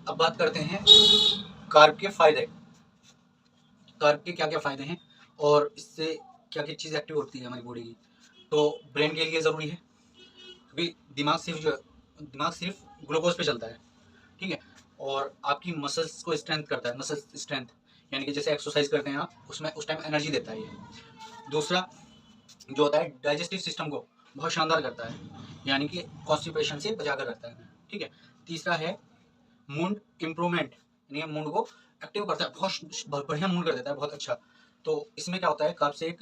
अब बात करते हैं कार्ब के फायदे। कार्ब के क्या क्या फायदे हैं और इससे क्या क्या चीज़ एक्टिव होती है हमारी बॉडी की। तो ब्रेन के लिए ज़रूरी है क्योंकि दिमाग सिर्फ ग्लूकोज पे चलता है, ठीक है। और आपकी मसल्स को स्ट्रेंथ करता है, मसल स्ट्रेंथ यानी कि जैसे एक्सरसाइज करते हैं आप, उसमें उस टाइम एनर्जी देता है ये। दूसरा जो होता है डाइजेस्टिव सिस्टम को बहुत शानदार करता है, यानी कि कॉन्स्टिपेशन से बचा कर रखता है, ठीक है। तीसरा है मूड इम्प्रूवमेंट, यानी मूड को एक्टिव करता है, बहुत बढ़िया मूड कर देता है, बहुत अच्छा। तो इसमें क्या होता है, कार्ब से एक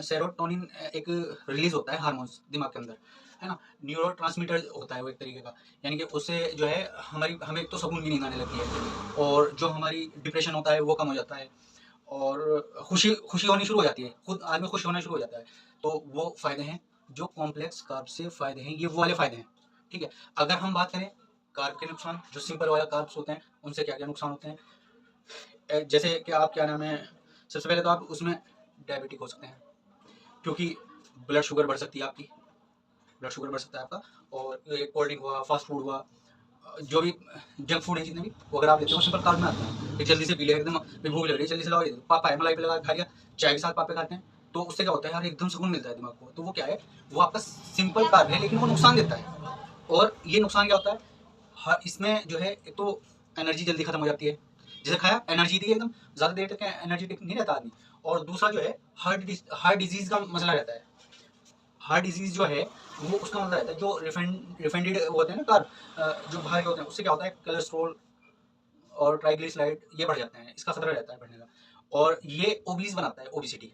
सेरोटोनिन एक रिलीज होता है, हार्मोन्स दिमाग के अंदर, है ना। न्यूरोट्रांसमीटर होता है वो एक तरीके का, यानी कि उससे जो है हमें एक तो सुकून की नींद आने लगती है, और जो हमारी डिप्रेशन होता है वो कम हो जाता है, और खुशी खुशी होनी शुरू हो जाती है, खुद आदमी खुश होना शुरू हो जाता है। तो वो फायदे हैं जो कॉम्प्लेक्स कार्ब से फायदे हैं, ये वो वाले फायदे हैं, ठीक है। अगर हम बात करें कार्ब के नुकसान, जो सिंपल वाला कार्ब्स होते हैं उनसे क्या क्या नुकसान होते हैं, जैसे कि आप क्या नाम है, सबसे पहले तो आप उसमें डायबिटिक हो सकते हैं, क्योंकि ब्लड शुगर बढ़ सकती है आपकी, ब्लड शुगर बढ़ सकता है आपका। और कोल्ड ड्रिंक हुआ, फास्ट फूड हुआ, जो भी जंक फूड है जितने भी, वो अगर आप लेते हो सिंपल कार्ब में आता है, एक जल्दी से पी लिया, एकदम भूख लग रही है जल्दी से लाओ ये पापा है, मलाई पे लगा खा लिया, चाय के साथ पापे खाते हैं, तो उससे क्या होता है यार, एकदम सुकून मिलता है दिमाग को। तो वो क्या है, वो आपका सिंपल कार्ब है, लेकिन वो नुकसान देता है। और ये नुकसान क्या होता है, इसमें जो है एक तो एनर्जी जल्दी खत्म हो जाती है, जैसे खाया एनर्जी दी एकदम, ज़्यादा देर तक एनर्जेटिक नहीं रहता आदमी। और दूसरा जो है हार्ट डिजीज़ का मसला रहता है। हार्ट डिजीज़ जो है वो उसका मतलब रहता है, जो रिफाइंड होते हैं ना कार्ब, जो बाहर के होते हैं, उससे क्या होता है, कोलेस्ट्रॉल और ट्राइग्लिसराइड ये बढ़ जाते हैं, इसका खतरा रहता है बढ़ने का, और ये ओबीज बनाता है, ओबिसिटी।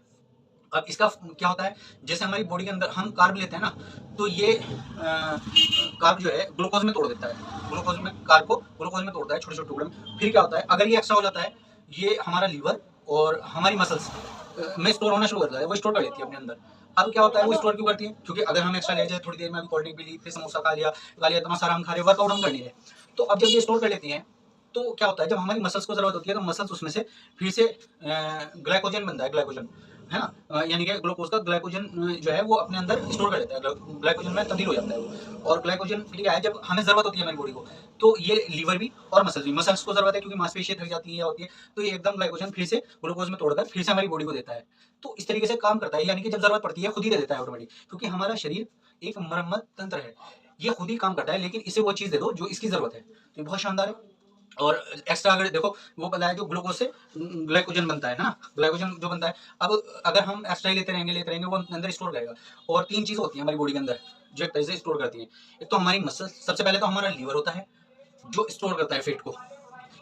अब इसका क्या होता है, जैसे हमारी बॉडी के अंदर हम कार्ब लेते हैं ना, तो ये कार्ब जो है ग्लूकोज में तोड़ देता है, ग्लूकोज में कार्ब को ग्लूकोज में तोड़ता है छोटे छोटे टुकड़े में। फिर क्या होता है, अगर ये एक्स्ट्रा हो जाता है, ये हमारा लीवर और हमारी मसल्स में स्टोर होना शुरू करता है, वो स्टोर कर लेती है अपने अंदर। अब क्या होता है, वो स्टोर क्यों करती है, क्योंकि अगर हम एक्स्ट्रा ले जाए, थोड़ी देर में अभी कोल्ड ड्रिंक पी ली, फिर समोसा खा लिया, इतना सारा हम खा रहे हैं, वर्कआउट हम कर नहीं रहे, तो अब जब ये स्टोर कर लेती हैं, तो क्या होता है, जब हमारी मसल्स को जरूरत होती है, तो मसल्स उसमें से फिर से ग्लाइकोजन बनता है, ग्लाइकोजन, है ना, यानी कि ग्लूकोज का ग्लाइकोजन जो है वो अपने अंदर स्टोर कर लेता है, ग्लाइकोजन में तब्दील हो जाता है वो। और ग्लाइकोजन क्या है, जब हमें जरूरत होती है हमारी बॉडी को, तो ये लीवर भी और मसल्स भी, मसल्स को जरूरत है क्योंकि मांसपेशियां थक जाती है या होती है, तो ये एकदम ग्लाइकोजन फिर से ग्लूकोज में तोड़कर फिर से हमारी बॉडी को देता है। तो इस तरीके से काम करता है, यानी कि जब जरूरत पड़ती है खुद ही दे देता है ऑटोमेटिक, क्योंकि हमारा शरीर एक मरम्मत तंत्र है, ये खुद ही काम करता है, लेकिन इसे वो चीज़ दे दो जो इसकी जरूरत है, तो ये बहुत शानदार है। और एक्स्ट्रा अगर देखो, वो पता है जो ग्लूकोज से ग्लाइकोजन बनता है ना, ग्लाइकोजन जो बनता है, अब अगर हम एक्स्ट्रा ही लेते रहेंगे वो अंदर स्टोर करेगा। और तीन चीज़ होती है हमारी बॉडी के अंदर जो एक तरह से स्टोर करती है, एक तो हमारी मसल, सबसे पहले तो हमारा लीवर होता है जो स्टोर करता है फेट को,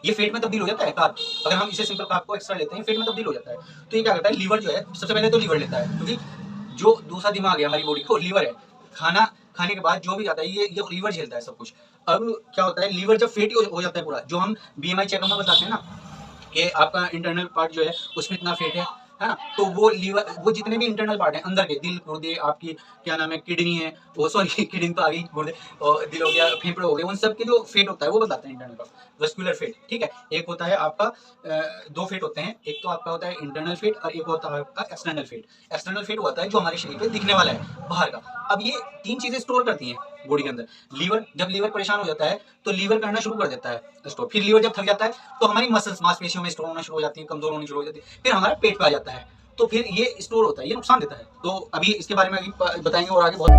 ये फेट में तब्दील हो जाता है कार्ब, अगर हम इसे सिंपल कार्ब को एक्स्ट्रा लेते हैं फेट में तब्दील हो जाता है। तो ये क्या करता है, लीवर जो है सबसे पहले तो लीवर लेता है, क्योंकि जो दूसरा दिमाग है हमारी बॉडी को, लीवर है, खाना खाने के बाद जो भी आता है ये लीवर झेलता है सब कुछ। अब क्या होता है, लीवर जब फैटी हो जाता है पूरा, जो हम बीएमआई चेकअप में बताते हैं ना, कि आपका इंटरनल पार्ट जो है उसमें इतना फेट है ना, तो वो लीवर, वो जितने भी इंटरनल पार्ट है अंदर के, दिल, गुर्दे, आपकी क्या नाम है, किडनी है, वो सॉरी किडनी तो आ गई, गुर्दे और दिल हो गया, फेफड़े हो गए, उन सब के जो फेट होता है वो बताते हैं इंटरनल पार्ट, वस्कुलर फेट, ठीक है। एक होता है आपका दो फेट होते हैं, एक तो आपका होता है इंटरनल फेट और एक होता है आपका एक्सटर्नल फेट। एक्सटर्नल फेट होता है जो हमारे शरीर पे दिखने वाला है बाहर का। अब ये तीन चीजें स्टोर करती हैं बॉडी के अंदर। लीवर, जब लीवर परेशान हो जाता है तो लीवर करना शुरू कर देता है स्टोर, फिर लीवर जब थक जाता है तो हमारी मसल्स, मांसपेशियों में स्टोर होना शुरू हो जाती है, कमजोर होनी शुरू हो जाती है, फिर हमारा पेट पे आ जाता है, तो फिर ये स्टोर होता है, ये नुकसान देता है। तो अभी इसके बारे में अभी बताएंगे और आगे बहुत